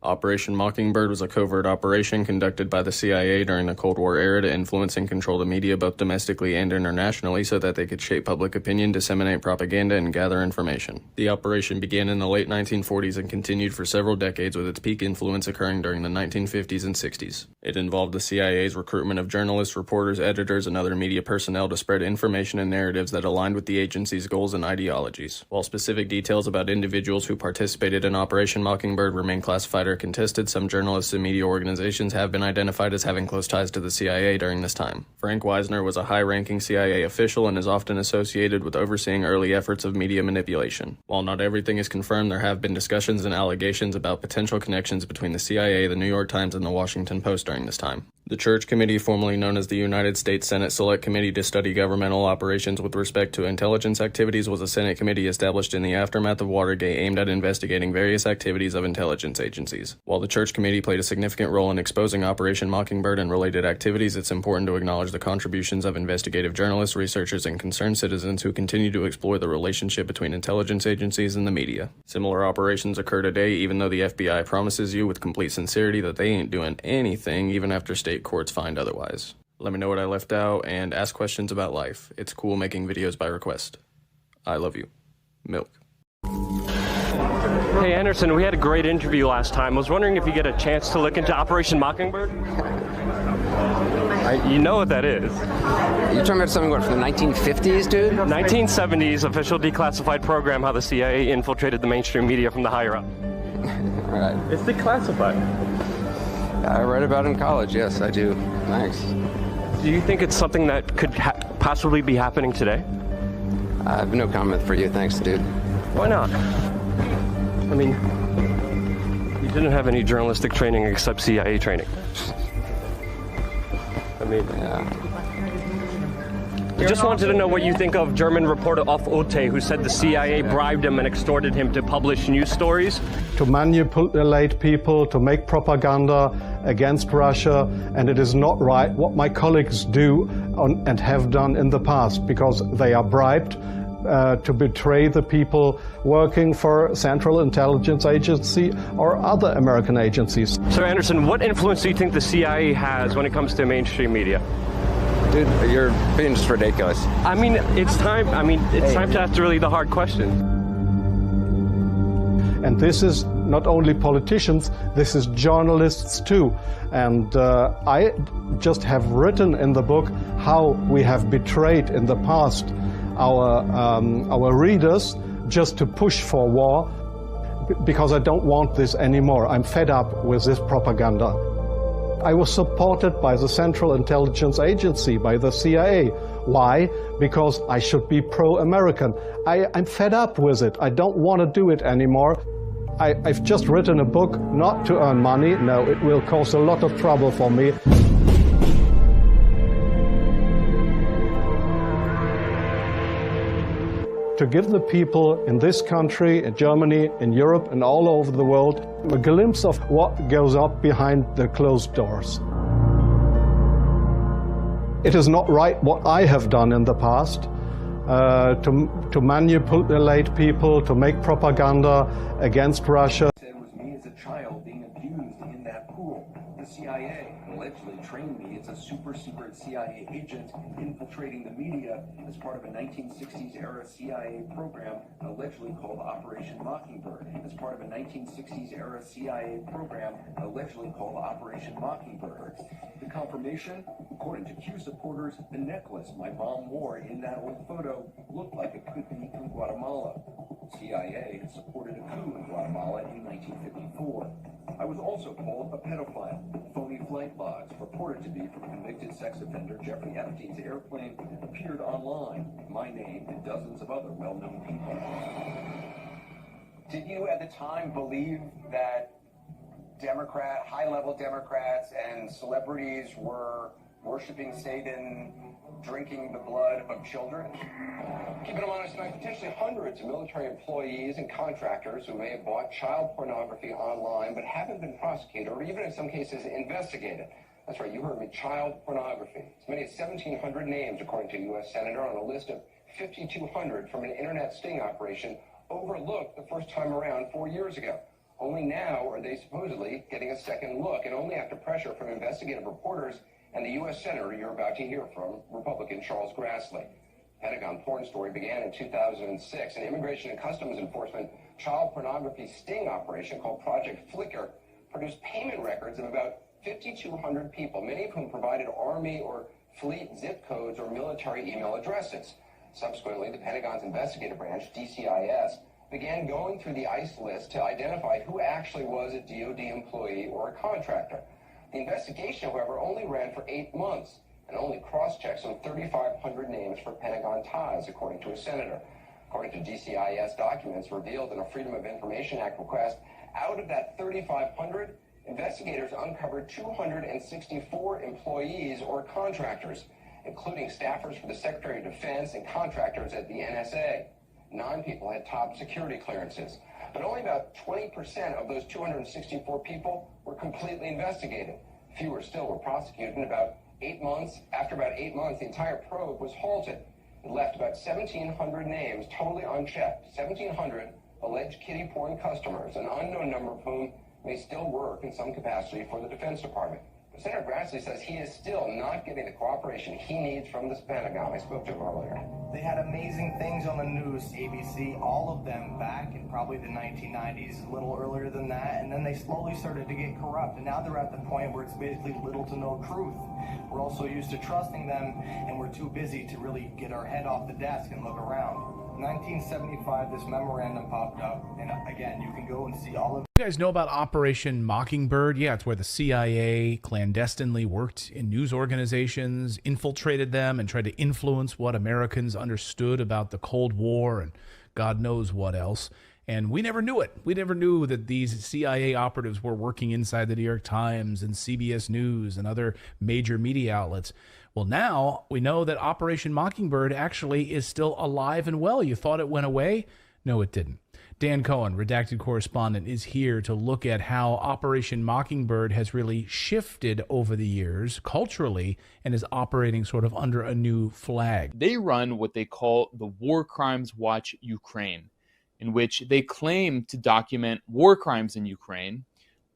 Operation Mockingbird was a covert operation conducted by the CIA during the Cold War era to influence and control the media both domestically and internationally so that they could shape public opinion, disseminate propaganda, and gather information. The operation began in the late 1940s and continued for several decades, with its peak influence occurring during the 1950s and 60s. It involved the CIA's recruitment of journalists, reporters, editors, and other media personnel to spread information and narratives that aligned with the agency's goals and ideologies. While specific details about individuals who participated in Operation Mockingbird remain classified or contested, some journalists and media organizations have been identified as having close ties to the CIA during this time. Frank Wisner was a high-ranking CIA official and is often associated with overseeing early efforts of media manipulation. While not everything is confirmed, there have been discussions and allegations about potential connections between the CIA, the New York Times, and the Washington Post during this time. The Church Committee, formerly known as the United States Senate Select Committee to Study Governmental Operations with Respect to Intelligence Activities, was a Senate committee established in the aftermath of Watergate aimed at investigating various activities of intelligence agencies. While the Church Committee played a significant role in exposing Operation Mockingbird and related activities, it's important to acknowledge the contributions of investigative journalists, researchers, and concerned citizens who continue to explore the relationship between intelligence agencies and the media. Similar operations occur today, even though the FBI promises you with complete sincerity that they ain't doing anything, even after state courts find otherwise. Let me know what I left out and ask questions about life. It's cool making videos by request. I love you. Milk. Hey Anderson, we had a great interview last time. I was wondering if you get a chance to look into Operation Mockingbird? You know what that is. You're talking about something, what, from the 1950s, dude? 1970s, official declassified program, how the CIA infiltrated the mainstream media from the higher up. Right. It's declassified. I read about it in college, yes, I do. Thanks. Do you think it's something that could possibly be happening today? I have no comment for you, thanks, dude. Why not? I mean, you didn't have any journalistic training except CIA training. I mean, Yeah. I just wanted to know what you think of German reporter Off Otte, who said the CIA bribed him and extorted him to publish news stories. To manipulate people, to make propaganda against Russia, and it is not right what my colleagues do and have done in the past, because they are bribed to betray the people working for Central Intelligence Agency or other American agencies. So Anderson, what influence do you think the CIA has when it comes to mainstream media? Dude, you're being just ridiculous. I mean, it's time. It's time to ask really the hard questions. And this is not only politicians, this is journalists too. And I just have written in the book how we have betrayed in the past our readers just to push for war, because I don't want this anymore. I'm fed up with this propaganda. I was supported by the Central Intelligence Agency, by the CIA. Why? Because I should be pro-American. I'm fed up with it. I don't want to do it anymore. I've just written a book not to earn money. No, it will cause a lot of trouble for me. To give the people in this country, in Germany, in Europe, and all over the world, a glimpse of what goes up behind the closed doors. It is not right what I have done in the past, to manipulate people, to make propaganda against Russia. It was me as a child being abused in that pool. The CIA allegedly trained me as a super secret CIA agent infiltrating the media as part of a 1960s era CIA program allegedly called Operation Mockingbird. As part of a 1960s era CIA program allegedly called Operation Mockingbird. The confirmation, according to Q supporters, the necklace my mom wore in that old photo looked like it could be from Guatemala. CIA had supported a coup in Guatemala in 1954. I was also called a pedophile. Phony flight logs purported to be from convicted sex offender Jeffrey Epstein's airplane appeared online with my name and dozens of other well-known people. Did you at the time believe that high-level Democrats and celebrities were worshiping Satan, drinking the blood of children? Keeping them honest tonight, potentially hundreds of military employees and contractors who may have bought child pornography online but haven't been prosecuted or even in some cases investigated. That's right, you heard me, child pornography. As many as 1,700 names, according to a U.S. Senator, on a list of 5,200 from an internet sting operation overlooked the first time around 4 years ago. Only now are they supposedly getting a second look, and only after pressure from investigative reporters and the U.S. Senator you're about to hear from, Republican Charles Grassley. Pentagon porn story began in 2006. An Immigration and Customs Enforcement child pornography sting operation called Project Flicker produced payment records of about 5,200 people, many of whom provided Army or Fleet zip codes or military email addresses. Subsequently, the Pentagon's investigative branch, DCIS, began going through the ICE list to identify who actually was a DoD employee or a contractor. The investigation, however, only ran for 8 months and only cross-checked some 3,500 names for Pentagon ties, according to a senator. According to DCIS documents revealed in a Freedom of Information Act request, out of that 3,500, investigators uncovered 264 employees or contractors, including staffers for the Secretary of Defense and contractors at the NSA. 9 people had top security clearances, but only about 20% of those 264 people were completely investigated. Fewer still were prosecuted, and after about 8 months, the entire probe was halted. It left about 1,700 names totally unchecked, 1,700 alleged kiddie porn customers, an unknown number of whom may still work in some capacity for the Defense Department. But Senator Grassley says he is still not getting the cooperation he needs from the Pentagon. I spoke to him earlier. They had amazing things on the news, ABC, all of them back in probably the 1990s, a little earlier than that, and then they slowly started to get corrupt, and now they're at the point where it's basically little to no truth. We're also used to trusting them, and we're too busy to really get our head off the desk and look around. 1975, this memorandum popped up, and again, you can go and see all of. You guys know about Operation Mockingbird? Yeah, it's where the CIA clandestinely worked in news organizations, infiltrated them, and tried to influence what Americans understood about the Cold War and God knows what else. And we never knew it. We never knew that these CIA operatives were working inside the New York Times and CBS News and other major media outlets. Well, now we know that Operation Mockingbird actually is still alive and well. You thought it went away? No, it didn't. Dan Cohen, redacted correspondent, is here to look at how Operation Mockingbird has really shifted over the years culturally and is operating sort of under a new flag. They run what they call the War Crimes Watch Ukraine, in which they claim to document war crimes in Ukraine,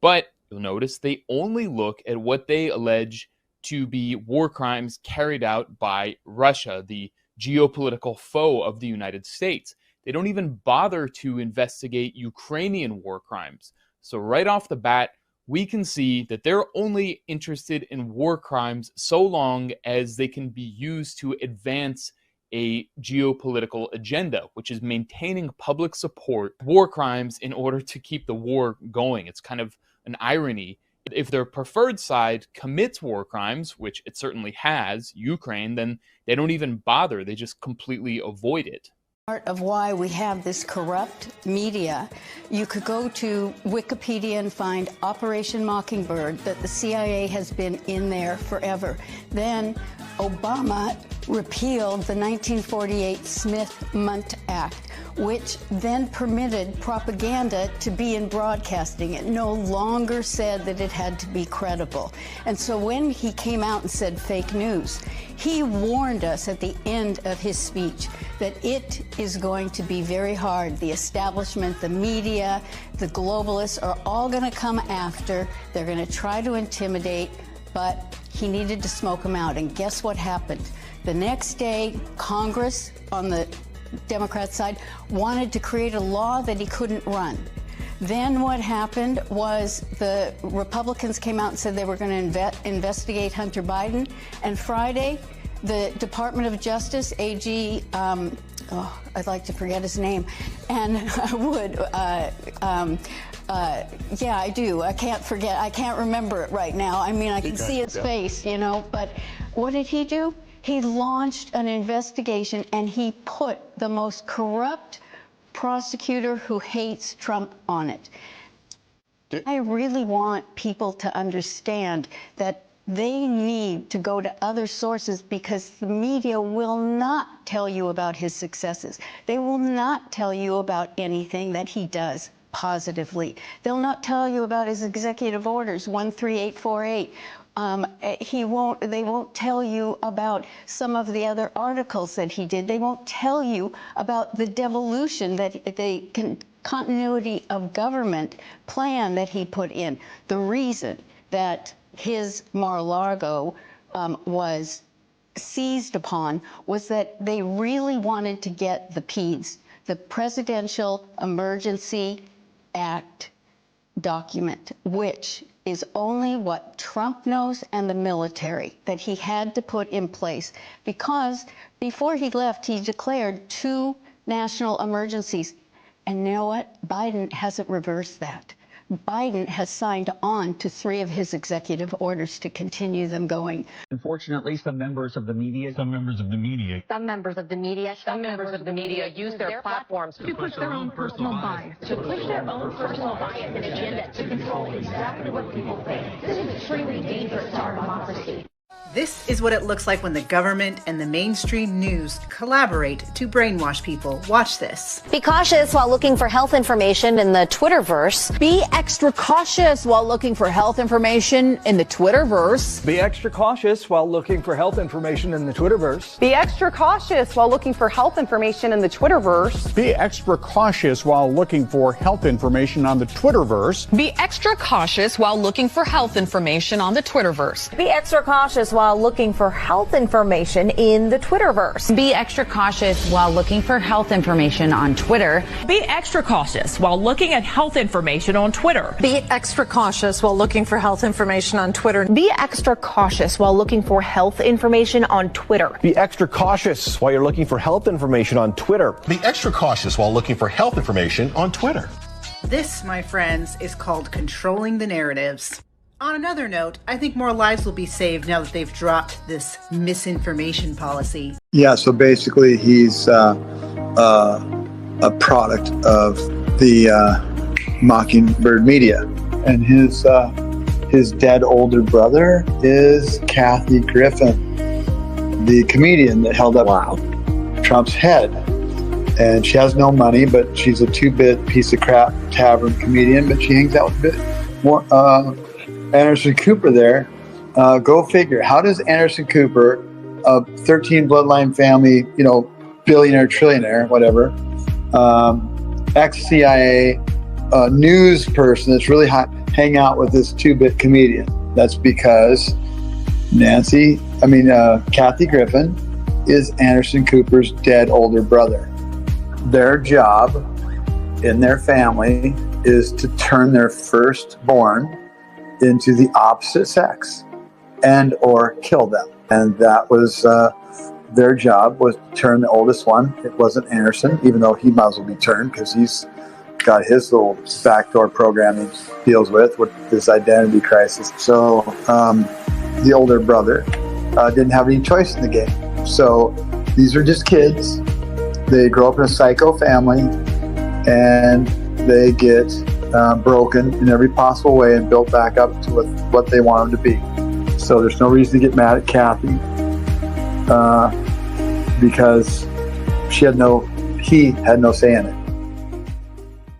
but you'll notice they only look at what they allege to be war crimes carried out by Russia, the geopolitical foe of the United States. They don't even bother to investigate Ukrainian war crimes. So right off the bat, we can see that they're only interested in war crimes so long as they can be used to advance a geopolitical agenda, which is maintaining public support for war crimes in order to keep the war going. It's kind of an irony. If their preferred side commits war crimes, which it certainly has, Ukraine, then they don't even bother. They just completely avoid it. Part of why we have this corrupt media, you could go to Wikipedia and find Operation Mockingbird, that the CIA has been in there forever. Then Obama repealed the 1948 Smith-Mundt Act, which then permitted propaganda to be in broadcasting. It no longer said that it had to be credible. And so when he came out and said fake news, he warned us at the end of his speech that it is going to be very hard. The establishment, the media, the globalists are all going to come after. They're going to try to intimidate, but he needed to smoke them out. And guess what happened? The next day, Congress on the Democrat side wanted to create a law that he couldn't run. Then what happened was the Republicans came out and said they were going to investigate Hunter Biden. And Friday, the Department of Justice, AG, I'd like to forget his name, and I would, yeah, I do. I can't remember it right now. I mean, I can see his face, you know, but what did he do? He launched an investigation and he put the most corrupt prosecutor who hates Trump on it. I really want people to understand that they need to go to other sources because the media will not tell you about his successes. They will not tell you about anything that he does positively. They'll not tell you about his executive orders, 13848. They won't tell you about some of the other articles that he did. They won't tell you about the devolution that they continuity of government plan that he put in. The reason that his Mar-a-Lago was seized upon was that they really wanted to get the PEDS, the Presidential Emergency Act document, which is only what Trump knows and the military, that he had to put in place, because before he left, he declared 2 national emergencies. And you know what? Biden hasn't reversed that. Biden has signed on to 3 of his executive orders to continue them going. Unfortunately, some members of the media use their platforms to push their own personal bias. And agenda to control exactly what people think. This is extremely dangerous to our democracy. This is what it looks like when the government and the mainstream news collaborate to brainwash people. Watch this. Be cautious while looking for health information in the Twitterverse. Be extra cautious while looking for health information in the Twitterverse. Be extra cautious while looking for health information in the Twitterverse. Be extra cautious while looking for health information in the Twitterverse. Be extra cautious while looking for health information on the Twitterverse. Be extra cautious while looking for health information on the Twitterverse. Be extra cautious while looking for health information in the Twitterverse. Be extra cautious while looking for health information on Twitter. Be extra cautious while looking at health information on Twitter. Be extra cautious while looking for health information on Twitter. Be extra cautious while looking for health information on Twitter. Be extra cautious while you're looking for health information on Twitter. Be extra cautious while looking for health information on Twitter. This, my friends, is called controlling the narratives. On another note, I think more lives will be saved now that they've dropped this misinformation policy. Yeah, so basically he's a product of the Mockingbird media. And his dead older brother is Kathy Griffin, the comedian that held up Trump's head. And she has no money, but she's a 2-bit piece of crap tavern comedian, but she hangs out with a bit more Anderson Cooper there. Go figure. How does Anderson Cooper, a 13 bloodline family, billionaire, trillionaire, whatever, ex-CIA news person that's really hot, hang out with this 2-bit comedian? That's because Kathy Griffin is Anderson Cooper's dead older brother. Their job in their family is to turn their firstborn into the opposite sex and or kill them. And that was their job, was to turn the oldest one. It wasn't Anderson, even though he might as well be turned because he's got his little backdoor program he deals with this identity crisis. So the older brother didn't have any choice in the game. So these are just kids. They grow up in a psycho family and they get broken in every possible way and built back up to what they want them to be. So there's no reason to get mad at Kathy because he had no say in it.